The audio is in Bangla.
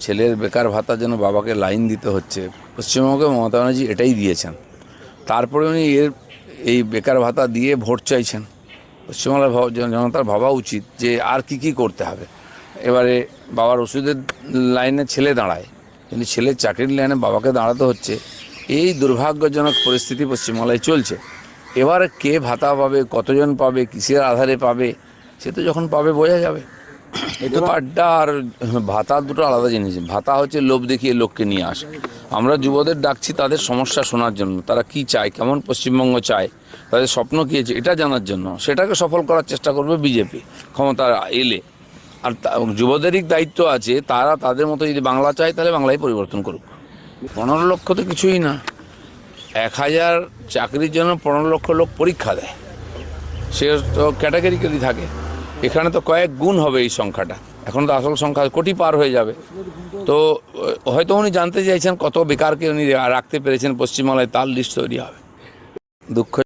ছেলের বেকার ভাতার জন্য বাবাকে লাইন দিতে হচ্ছে, পশ্চিমবঙ্গে মমতা ব্যানার্জি এটাই দিয়েছেন। তারপরে উনি এই বেকার ভাতা দিয়ে ভোট চাইছেন। পশ্চিমবাংলার জনতার ভাবা উচিত যে আর কি করতে হবে। এবারে বাবার ওষুধের লাইনে ছেলে দাঁড়ায়, কিন্তু ছেলের চাকরির লাইনে বাবাকে দাঁড়াতে হচ্ছে। এই দুর্ভাগ্যজনক পরিস্থিতি পশ্চিমবাংলায় চলছে। এবার কে ভাতা পাবে, কতজন পাবে, কিসের আধারে পাবে, সে তো যখন পাবে বোঝা যাবে। এটা আড্ডা আর ভাতা দুটো আলাদা জিনিস। ভাতা হচ্ছে লোভ দেখিয়ে লোককে নিয়ে আসে। আমরা যুবদের ডাকছি তাদের সমস্যা শোনার জন্য, তারা কি চায়, কেমন পশ্চিমবঙ্গ চায়, তাদের স্বপ্ন কী আছে এটা জানার জন্য। সেটাকে সফল করার চেষ্টা করবে বিজেপি ক্ষমতা এলে। আর যুবদেরই দায়িত্ব আছে, তারা তাদের মতো যদি বাংলা চায় তাহলে বাংলায় পরিবর্তন করুক। 15 লক্ষ তো কিছুই না। 1000 চাকরির জন্য 15 লক্ষ লোক পরীক্ষা দেয়। সে তো ক্যাটাগরিক্যালি থাকে। এখানে তো কয়েক গুণ হবে এই সংখ্যাটা। এখন তো আসল সংখ্যা কোটি পার হয়ে যাবে। তো হয়তো উনি জানতে চাইছেন কত বেকারকে উনি রাখতে পেরেছেন পশ্চিমবাংলায়, তার লিস্ট তৈরি হবে। দুঃখ